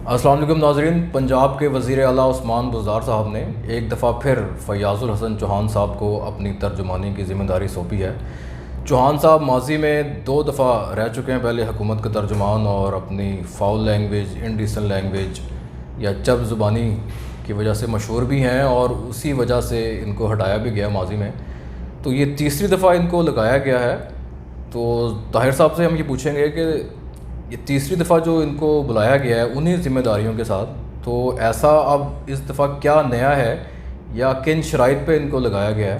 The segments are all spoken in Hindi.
अस्सलाम वालेकुम नाज़रीन। पंजाब के वज़ीर आला उस्मान बुज़दार साहब ने एक दफ़ा फिर फ़याज़ुल हसन चौहान साहब को अपनी तर्जुमानी की ज़िम्मेदारी सौंपी है। चौहान साहब माजी में 2 दफ़ा रह चुके हैं, पहले हुकूमत का तर्जुमान और अपनी फाउल लैंग्वेज, इंडिसेंट लैंग्वेज या चब ज़ुबानी की वजह से मशहूर भी हैं और उसी वजह से इनको हटाया भी गया माजी में। तो ये तीसरी दफ़ा इनको लगाया गया है। तो ताहिर साहब से हम ये पूछेंगे कि ये तीसरी दफ़ा जो इनको बुलाया गया है उन्हीं ज़िम्मेदारियों के साथ, तो ऐसा अब इस दफ़ा क्या नया है या किन शराइत पे इनको लगाया गया है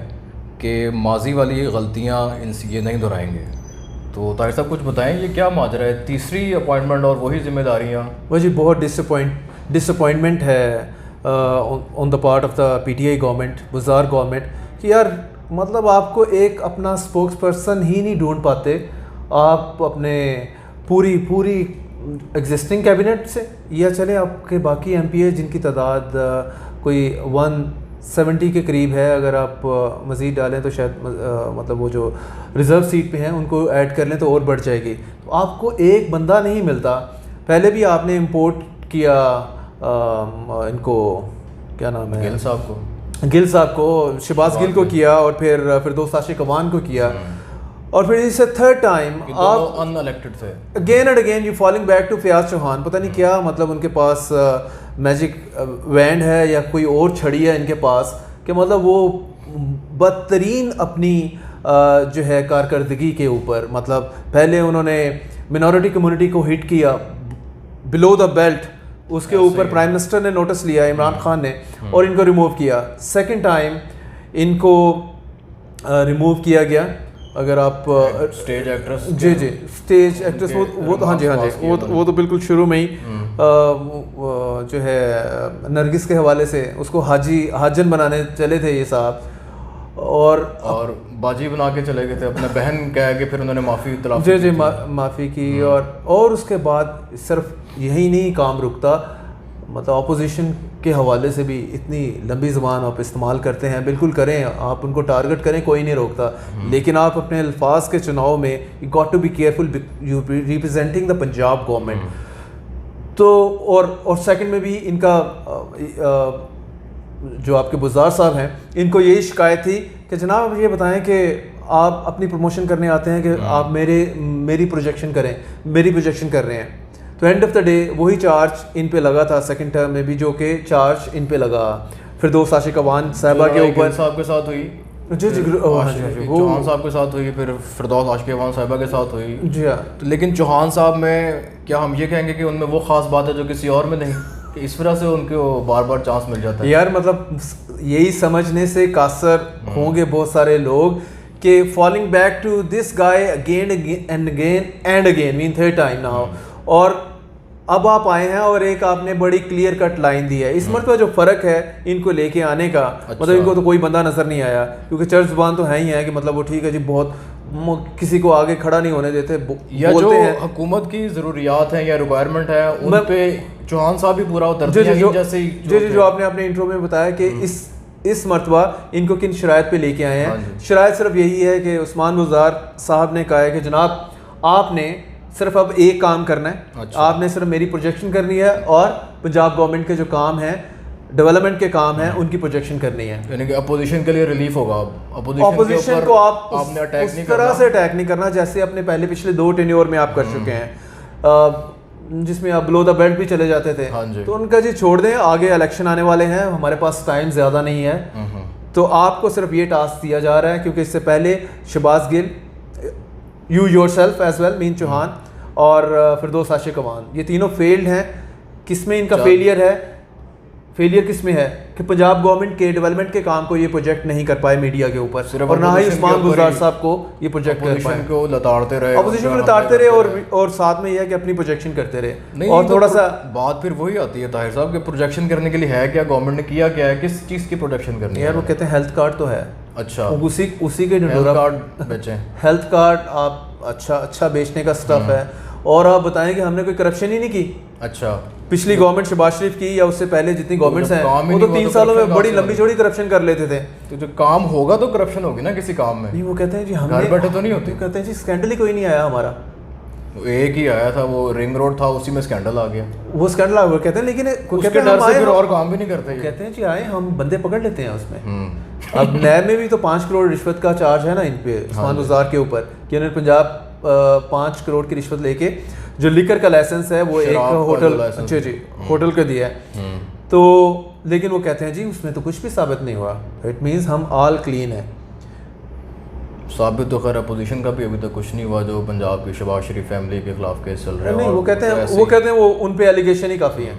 कि माजी वाली गलतियाँ इनसे ये नहीं दोहराएंगे। तो ताहिर साहब कुछ बताएं, ये क्या माजरा है, तीसरी अपॉइंटमेंट और वही ज़िम्मेदारियाँ? वो जी बहुत डिसअपॉइंटमेंट है on the part of the PTI government, Buzdar government, कि यार मतलब आपको एक अपना स्पोक्स पर्सन ही नहीं ढूंढ पाते। आप अपने पूरी एग्जिस्टिंग कैबिनेट से या चले आपके बाकी एमपीए जिनकी तादाद कोई 170 के करीब है, अगर आप मज़ीद डालें तो शायद मतलब वो जो रिज़र्व सीट पे हैं उनको ऐड कर लें तो और बढ़ जाएगी। तो आपको एक बंदा नहीं मिलता। पहले भी आपने इंपोर्ट किया इनको, क्या नाम है, गिल साहब को, शहबाज गिल को किया और फिर फिरदौस आशिक अवान को किया, और फिर इसे थर्ड टाइम आप अनइलेक्टेड थे। Again and again you falling back to Fayyaz Chohan. पता नहीं क्या मतलब उनके पास मैजिक वैंड है या कोई और छड़ी है इनके पास कि मतलब वो बदतरीन अपनी जो है कारकर्दगी के ऊपर, मतलब पहले उन्होंने मिनॉरिटी कम्युनिटी को हिट किया बिलो द बेल्ट, उसके ऊपर प्राइम मिनिस्टर ने नोटिस लिया, इमरान खान ने, और इनको रिमूव किया। सेकंड टाइम इनको रिमूव किया गया। अगर आप स्टेज एक्ट्रेस, जी स्टेज एक्ट्रेस, वो तो हाँ जी वो तो बिल्कुल शुरू में ही जो है नरगिस के हवाले से उसको हाजन बनाने चले थे ये साहब, और बाजी बना के चले गए थे, अपने बहन कह के फिर उन्होंने माफ़ी जी माफ़ी की। और उसके बाद सिर्फ यही नहीं काम रुकता, मतलब अपोजिशन के हवाले से भी इतनी लंबी ज़बान आप इस्तेमाल करते हैं। बिल्कुल करें, आप उनको टारगेट करें, कोई नहीं रोकता, लेकिन आप अपने अल्फाज के चुनाव में you got to be careful, you representing the Punjab government. तो और सेकंड में भी इनका जो आपके बुज़दार साहब हैं, इनको यही शिकायत थी कि जनाब आप ये बताएं कि आप अपनी प्रमोशन करने आते हैं कि आप मेरी प्रोजेक्शन करें, मेरी प्रोजेक्शन कर रहे हैं। तो एंड ऑफ द डे वही चार्ज इन पे लगा था सेकंड टर्म में भी, जो कि चार्ज इन पे लगा फिरदौस आशिक अवान साहिबा के ऊपर, साहब के साथ हुई जी चौहान साहब के साथ हुई, फिर फिरदौस आशिक अवान साहिबा के साथ हुई जी हाँ। तो लेकिन चौहान साहब में क्या हम ये कहेंगे कि उनमें वो ख़ास बात है जो किसी और में नहीं, कि इस वजह से उनको बार बार चांस मिल जाता है? यार मतलब यही समझने से कासर होंगे बहुत सारे लोग कि falling back to this guy again and again mean third time now, और अब आप आए हैं और एक आपने बड़ी क्लियर कट लाइन दी है। इस मरतबा जो फ़र्क है इनको लेके आने का, मतलब इनको तो कोई बंदा नज़र नहीं आया, क्योंकि चर्च ज़ुबान तो है ही है कि मतलब वो ठीक है जी, बहुत किसी को आगे खड़ा नहीं होने देते, या जो हुकूमत की ज़रूरियात हैं या रिक्वायरमेंट है उन पे चौहान साहब भी पूरा उतरते हैं। जैसे जो आपने अपने इंट्रो में बताया कि इस मरतबा इनको किन शराइत पे लेके आए हैं। शराइत सिर्फ यही है कि उस्मान बुज़दार साहब ने कहा है कि जनाब आपने सिर्फ अब एक काम करना है, आपने सिर्फ मेरी प्रोजेक्शन करनी है और पंजाब गवर्नमेंट के जो काम है, डेवलपमेंट के काम हैं, उनकी प्रोजेक्शन करनी है। यानी कि अपोजिशन के लिए रिलीफ होगा। अपोजिशन को आप उस तरह से अटैक नहीं करना जैसे अपने पहले पिछले 2 टेन्योर में आप कर चुके हैं, जिसमें आप बिलो द बेल्ट भी चले जाते थे। तो उनका जी छोड़ दें, आगे इलेक्शन आने वाले हैं, हमारे पास टाइम ज़्यादा नहीं है, तो आपको सिर्फ ये टास्क दिया जा रहा है, क्योंकि इससे पहले Shahbaz Gill, you yourself as well mean Chohan और फिरदौस आशिक अवान, ये तीनों फेल्ड हैं। किसमें इनका फेलियर है? फेलियर किसमें है कि पंजाब गवर्नमेंट के डेवलपमेंट के काम को ये प्रोजेक्ट नहीं कर पाए मीडिया के ऊपर, और ना ही उस्मान बुज़दार साहब को ये प्रोजेक्ट कर पाए। को लताड़ते रहे, अपोजिशन को लताड़ते रहे, और साथ में ये है कि अपनी प्रोजेक्शन करते रहे। और थोड़ा सा बात फिर वही आती है ताहिर साहब कि प्रोजेक्शन करने के लिए है क्या, गवर्नमेंट ने किया क्या है, किस चीज़ की प्रोजेक्शन करनी है? यार वो कहते हैं हेल्थ कार्ड तो है, अच्छा उसी के हेल्थ कार्ड बेचें, हेल्थ कार्ड आप अच्छा बेचने का स्टफ है। और आप बताएं कि हमने कोई करप्शन ही नहीं की। अच्छा, पिछली गवर्नमेंट शहबाज शरीफ की या उससे पहले जितनी गवर्नमेंट्स हैं वो तो 3 सालों में बड़ी लंबी चौड़ी करप्शन कर लेते थे। तो जो काम होगा तो करप्शन होगी ना किसी काम में। नहीं, वो कहते हैं जी हमने घर बैठे तो नहीं होती। कहते हैं जी स्कैंडल ही कोई नहीं आया हमारा। एक ही आया था, वो रिंग रोड था, उसी में स्कैंडल आ गया। वो स्कैंडल आ गया कहते हैं, लेकिन उसके डर से फिर और काम भी नहीं करते। कहते हैं जी आए हम बंदे पकड़ लेते हैं उसमें। अब नैब में भी तो 5 करोड़ रिश्वत का चार्ज है ना इन पे, उस्मान बुज़दार के ऊपर, कि उन्होंने पंजाब 5 करोड़ की रिश्वत लेके जो लिकर का लाइसेंस है वो एक होटल जी होटल का दिया है। तो लेकिन वो कहते हैं जी उसमें तो कुछ भी साबित नहीं हुआ, इट मीन्स हम ऑल क्लीन है। साबित तो खैर अपोजिशन का भी अभी तक कुछ नहीं हुआ, जो पंजाब की शहबाज शरीफ फैमिली के खिलाफ केस चल रहे हैं। नहीं वो कहते हैं वो उन पे एलिगेशन ही काफ़ी हैं,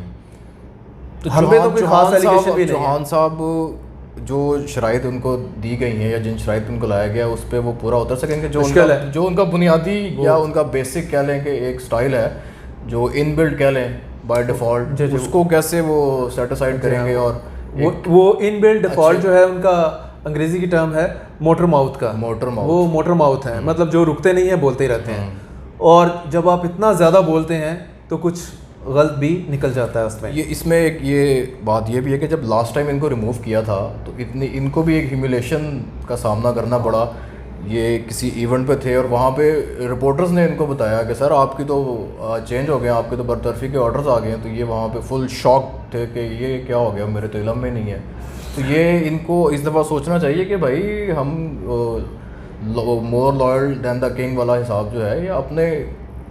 तो हम पे तो कोई खास एलिगेशन भी नहीं है। चौहान साहब जो शराइत उनको दी गई हैं या जिन शराइत उनको लाया गया उस पर वो पूरा उतर सकेंगे? जो उनका बुनियादी या उनका बेसिक कह लें कि एक स्टाइल है जो इनबिल्ट कह लें बाय डिफ़ॉल्ट, उसको कैसे वो सेटिसाइड करेंगे? और वो इनबिल्ट डिफ़ॉल्ट जो है उनका अंग्रेजी की टर्म है मोटर माउथ का। वो मोटर माउथ है, मतलब जो रुकते नहीं है, बोलते ही रहते हैं। और जब आप इतना ज़्यादा बोलते हैं तो कुछ गलत भी निकल जाता है उसमें। इसमें एक ये बात ये भी है कि जब लास्ट टाइम इनको रिमूव किया था तो इनको भी एक ह्यूमिलेशन का सामना करना पड़ा। ये किसी इवेंट पे थे और वहाँ पे रिपोर्टर्स ने इनको बताया कि सर आपकी तो चेंज हो गया, आपके तो बरतरफी के ऑर्डर्स आ गए हैं। तो ये वहाँ पे फुल शॉक थे कि ये क्या हो गया, मेरे तो इलम में नहीं है। तो ये इनको इस दफ़ा सोचना चाहिए कि भाई हम more loyal than the king वाला हिसाब जो है, ये अपने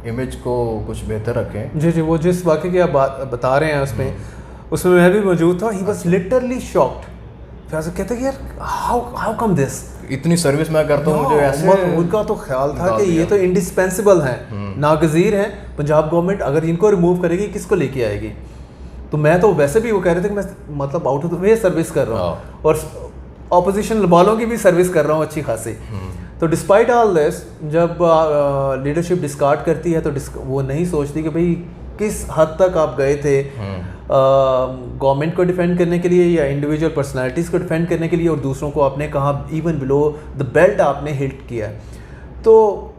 इमेज को कुछ बेहतर रखें। जी वो जिस वाक़े की आप बात बता रहे हैं उसमें मैं भी मौजूद था। He was literally shocked. फिर कहते कि यार हाउ कम दिस, इतनी सर्विस मैं करता हूँ, मुझे ऐसे उनका तो ख्याल था कि ये तो इंडिस्पेंसिबल हैं, नागज़ीर हैं। पंजाब गवर्नमेंट अगर इनको रिमूव करेगी किसको लेके आएगी? तो मैं तो वैसे भी वो कह रहे थे कि मैं मतलब out of the way service कर रहा हूँ और ऑपोजिशन वालों की भी सर्विस कर रहा हूँ अच्छी खासी। तो डिस्पाइट ऑल दिस, जब लीडरशिप डिस्कार्ड करती है तो वो नहीं सोचती कि भाई किस हद तक आप गए थे गवर्नमेंट को डिफेंड करने के लिए या इंडिविजुअल पर्सनालिटीज़ को डिफेंड करने के लिए, और दूसरों को आपने कहाँ इवन बिलो द बेल्ट आपने हिट किया है। तो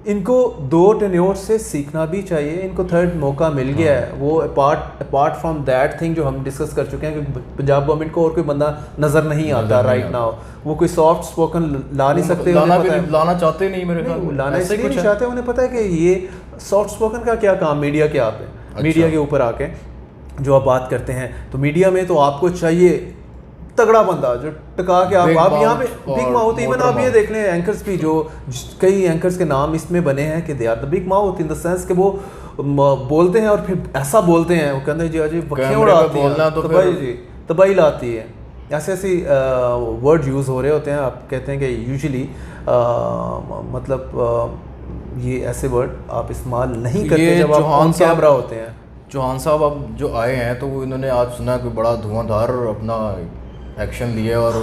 इनको 2 टेन्योर से सीखना भी चाहिए। इनको 3rd मौका मिल गया है। वो अपार्ट फ्रॉम दैट थिंग जो हम डिस्कस कर चुके हैं कि पंजाब गवर्नमेंट को और कोई बंदा नज़र नहीं आता राइट नाउ। वो कोई सॉफ्ट स्पोकन ला नहीं सकते, लाना चाहते नहीं, मेरे ख्याल लाना इसलिए नहीं चाहते। उन्हें पता है कि ये सॉफ्ट स्पोकन का क्या काम मीडिया के आप है। मीडिया के ऊपर आके जो आप बात करते हैं, तो मीडिया में तो आपको चाहिए तगड़ा बंदा जो टका के आप यहाँ पे बिग माउथ। इवन आप ये देख लें एंकर्स भी, जो कई एंकर्स के नाम इसमें बने हैं कि they are the big mouth in the sense कि वो बोलते हैं और फिर ऐसा बोलते हैं, वो कहते हैं जी अजय बखियाँ उड़ाती हैं तो भाई जी तबाही लाती है। ऐसे वर्ड यूज़ हो रहे होते हैं। आप कहते हैं कि यूजुअली मतलब ये ऐसे वर्ड आप इस्तेमाल नहीं करते जब आप ऑन कैमरा होते हैं। चौहान साहब अब जो आए हैं तो वो इन्होंने आज सुना कोई बड़ा धुआंधार अपना एक्शन लिया और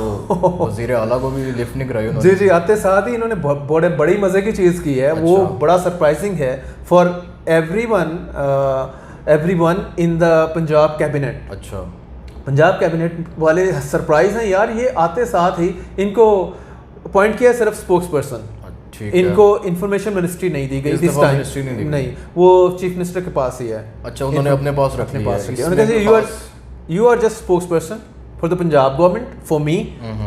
वज़ीर आला को भी लिफ्ट नहीं कराई उन्होंने। जी आते साथ ही इन्होंने बड़ी मज़े की चीज़ की है। वो बड़ा सरप्राइजिंग है for everyone in the Punjab cabinet. अच्छा, पंजाब कैबिनेट वाले सरप्राइज हैं यार। ये आते साथ ही इनको अपॉइंट किया सिर्फ स्पोक्स पर्सन, इनको इंफॉर्मेशन मिनिस्ट्री नहीं दी गई दिस टाइम। नहीं, वो चीफ मिनिस्टर के पास ही है। अच्छा, उन्होंने अपने पास रख लिया। You are just spokes person for the Punjab government for me,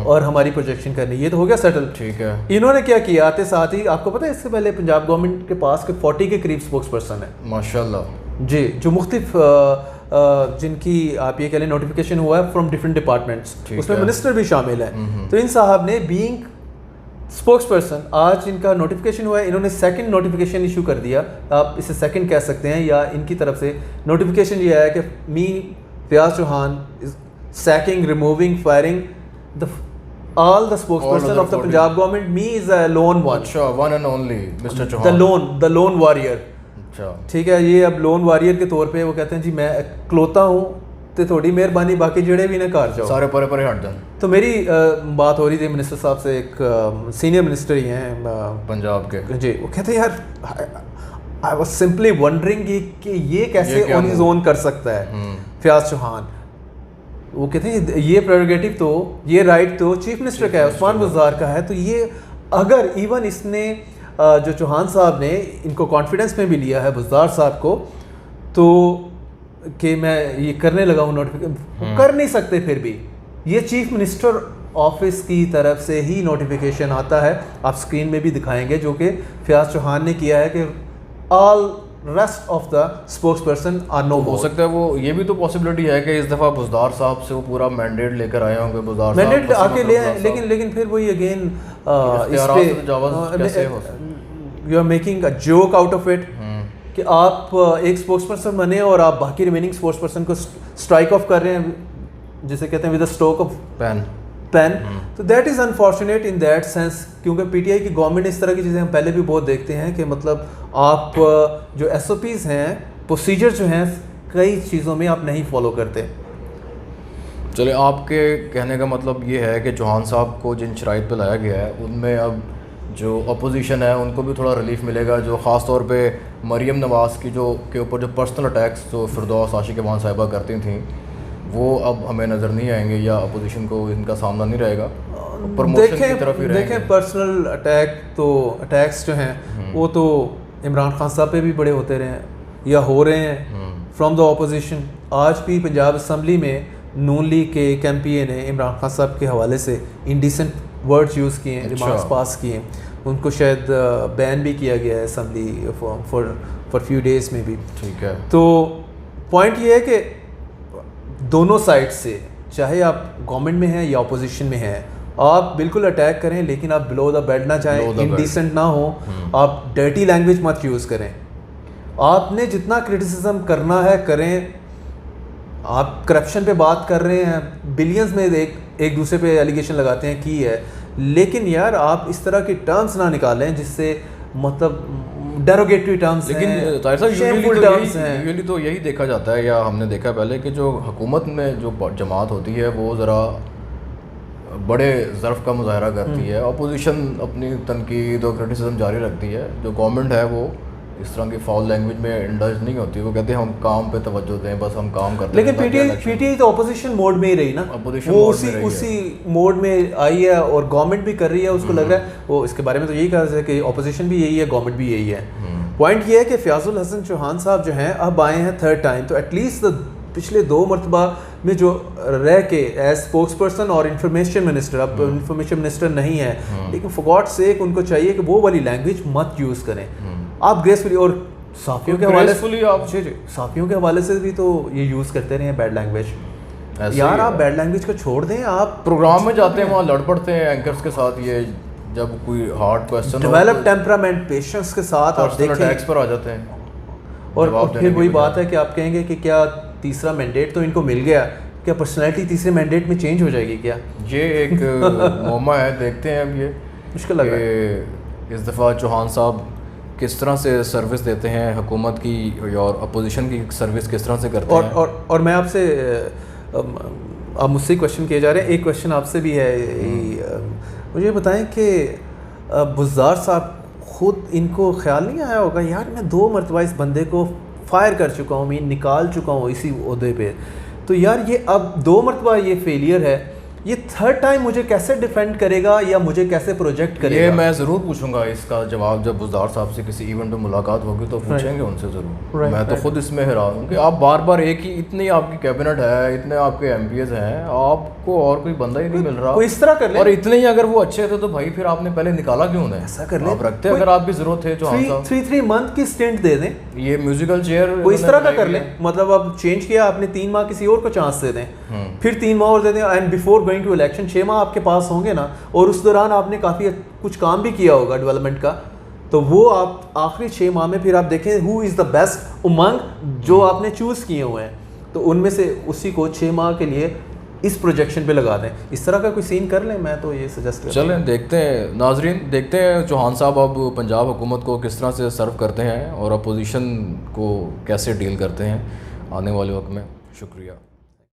और हमारी प्रोजेक्शन करनी, ये तो हो गया सेटल। ठीक है। इन्होंने क्या किया आते साथ ही, आपको पता है इससे पहले पंजाब गवर्नमेंट के पास 40 के करीब स्पोक्स पर्सन है माशाल्लाह जी, जो मुख्तलिफ जिनकी आप ये कह लें नोटिफिकेशन हुआ है फ्रॉम डिफरेंट डिपार्टमेंट्स, उसमें मिनिस्टर भी शामिल है। तो इन साहब ने बीइंग स्पोक्स पर्सन, आज इनका नोटिफिकेशन हुआ है, इन्होंने 2nd नोटिफिकेशन इशू कर दिया। आप इसे 2nd कह सकते हैं, या इनकी तरफ से नोटिफिकेशन ये आया कि मी Fayaz Chauhan sacking, removing, firing all the spokesperson of the Punjab government. Me is a lone one. अच्छा, one and only Mr. Chauhan. The lone warrior. अच्छा, ठीक है। ये अब लोन वॉरियर के तौर पे वो कहते हैं जी मैं इकलौता हूँ तो थोड़ी मेहरबानी, बाकी जेड़े भी ने घर जाओ, सारे परे परे हट जाए। तो मेरी बात हो रही थी मिनिस्टर साहब से, एक सीनियर मिनिस्टर ही हैं पंजाब के जी। वो कहते हैं यार आई वाज सिंपली वंडरिंग कि ये कैसे ऑन हिज ओन कर सकता है फयाज चौहान। वो कहते हैं ये प्रेरोगेटिव तो, ये राइट तो चीफ मिनिस्टर का है, उस्मान बुज़दार का है। तो ये अगर इवन इसने जो चौहान साहब ने इनको कॉन्फिडेंस में भी लिया है बुज़दार साहब को, तो कि मैं ये करने लगा हूँ नोटिफिकेशन, कर नहीं सकते। फिर भी ये चीफ मिनिस्टर ऑफिस की तरफ से ही नोटिफिकेशन आता है, आप स्क्रीन में भी दिखाएंगे, जो कि फयाज चौहान ने किया है कि all rest of the spokes person are no हो सकता है वो ये भी तो पॉसिबिलिटी है कि इस दफ़ा बुज़दार साहब से वो पूरा मैंडेट लेकर आए होंगे, बुज़दार मैंडेट आके ले आए, लेकिन फिर वही again you are making a joke out of it कि आप एक स्पोक्स पर्सन बने और आप बाकी रिमेनिंग स्पोक्स पर्सन को स्ट्राइक ऑफ कर रहे हैं, जिसे कहते हैं with a stroke of pen. तो that is unfortunate in that sense, क्योंकि पीटीआई की गवर्नमेंट इस तरह की चीज़ें हम पहले भी बहुत देखते हैं कि मतलब आप जो एसओपीज़ हैं, प्रोसीजर जो हैं, कई चीज़ों में आप नहीं फॉलो करते। चले, आपके कहने का मतलब ये है कि चौहान साहब को जिन शराइत पे लाया गया है उनमें अब जो अपोजिशन है उनको भी थोड़ा रिलीफ मिलेगा, जो ख़ास तौर पे मरीम नवाज़ की के ऊपर जो पर्सनल अटैक्स जो फिरदौस आशिक़ साहिबा करती थी वो अब हमें नज़र नहीं आएंगे, या अपोजिशन को इनका सामना नहीं रहेगा, प्रमोशन की तरफ ही रहेंगे। देखें पर्सनल अटैक तो अटैक्स जो हैं वो तो इमरान खान साहब पे भी बड़े होते रहे हैं या हो रहे हैं फ्रॉम द ऑपोजिशन। आज भी पंजाब असम्बली में नून लीग के एक MPA ने इमरान खान साहब के हवाले से इंडिसेंट वर्ड्स यूज़ किए हैं, रिमार्क्स पास किए हैं, उनको शायद बैन भी किया गया है असम्बली फॉर फ्यू डेज़ में भी। ठीक है, तो पॉइंट ये है कि दोनों साइड से, चाहे आप गवर्नमेंट में हैं या अपोजिशन में हैं, आप बिल्कुल अटैक करें, लेकिन आप बिलो द बेड ना जाएं, इंडिसेंट ना हो, आप डर्टी लैंग्वेज मत यूज़ करें। आपने जितना क्रिटिसिज्म करना है करें। आप करप्शन पे बात कर रहे हैं, बिलियंस में एक दूसरे पे एलिगेशन लगाते हैं की है, लेकिन यार आप इस तरह की टर्म्स ना निकालें जिससे मतलब डेरोगेटरी टर्म्स, लेकिन ताहिर साहब यूजुअली तो यही देखा जाता है, या हमने देखा पहले कि जो हुकूमत में जो जमात होती है वो ज़रा बड़े ज़र्फ़ का मुजाहरा करती है, अपोजिशन अपनी तनकीद और क्रिटिसिज्म जारी रखती है, जो गवर्नमेंट है वो इस तरह की फाउल लैंग्वेज में इंडल्ज नहीं होती, वो कहते हैं हम काम पे तवज्जो दें, बस हम काम करते हैं। लेकिन पीटीआई तो अपोजिशन मोड में ही रही ना, वो उसी मोड में आई है और गवर्नमेंट भी कर रही है, उसको लग रहा है वो इसके बारे में तो यही कहा जाए कि अपोजिशन भी यही है, गवर्नमेंट भी यही है। पॉइंट ये है कि फयाजुल हसन चौहान साहब जो हैं अब आए हैं थर्ड टाइम, तो एटलीस्ट पिछले 2 मरतबा में जो रह के एज स्पोक्स पर्सन और इंफॉर्मेशन मिनिस्टर, अब इंफॉर्मेशन मिनिस्टर नहीं है, लेकिन फॉर गॉड सेक उनको चाहिए कि वो वाली लैंग्वेज मत यूज़ करें आप ग्रेसफुली। और साफियों के हवाले से साफियों के हवाले से भी तो ये यूज़ करते रहे हैं बैड लैंग्वेज। यार आप बैड लैंग्वेज को छोड़ दें, आप प्रोग्राम में जाते हैं वहाँ लड़ पड़ते हैं एंकर्स के साथ, ये जब कोई hard question develop temperament patience के साथ आप देखें टैक्स पर आ जाते हैं, और फिर वही बात है कि आप कहेंगे कि क्या तीसरा मैंडेट तो इनको मिल गया, क्या पर्सनैलिटी तीसरे मैंडेट में चेंज हो जाएगी क्या? ये एक मौमा है, देखते हैं अब। ये मुश्किल लग रहा है इस दफ़ा चौहान साहब किस तरह से सर्विस देते हैं हुकूमत की और अपोजिशन की सर्विस किस तरह से करते हैं। और मैं आपसे आप मुझसे क्वेश्चन किए जा रहे हैं, एक क्वेश्चन आपसे भी है, मुझे बताएं कि बुज़दार साहब खुद इनको ख्याल नहीं आया होगा यार मैं 2 मरतबा इस बंदे को फायर कर चुका हूँ, मैं निकाल चुका हूँ इसी ओहदे पे, तो यार ये अब 2 मरतबा ये फेलियर है, ये थर्ड टाइम मुझे कैसे डिफेंड करेगा या मुझे कैसे प्रोजेक्ट करेगा? ये मैं ज़रूर पूछूंगा इसका जवाब, जब बुज़दार साहब से किसी इवेंट में मुलाकात होगी तो पूछेंगे उनसे ज़रूर। मैं तो खुद इसमें हैरान हूँ कि आप बार बार एक ही, इतनी आपकी कैबिनेट है, इतने आपके MPs हैं, आपको और कोई बंदा ही नहीं मिल रहा, इस तरह कर ले। और इतने ही अगर वो अच्छे थे तो भाई फिर आपने पहले निकाला क्यों नहीं? ऐसा कर ले, आप रखते अगर आपकी ज़रूरत है जो 3 मंथ की स्टेंट दे दें, ये म्यूजिकल चेयर कोई इस तरह का कर ले, मतलब अब चेंज किया आपने 3 माह किसी और को चांस दे दें, फिर 3 माह और दे दें, and before going to election 6 माह आपके पास होंगे ना, और उस दौरान आपने काफ़ी कुछ काम भी किया होगा डेवलपमेंट का, तो वो आप आखिरी 6 माह में फिर आप देखें हु इज़ द बेस्ट उमंग जो आपने चूज़ किए हुए हैं, तो उनमें से उसी को 6 माह के लिए इस प्रोजेक्शन पे लगा दें। इस तरह का कोई सीन कर लें, मैं तो ये सजेस्ट करता हूं। चलें देखते हैं नाजरीन, देखते हैं चौहान साहब अब पंजाब हुकूमत को किस तरह से सर्व करते हैं और अपोजिशन को कैसे डील करते हैं आने वाले वक्त में। शुक्रिया।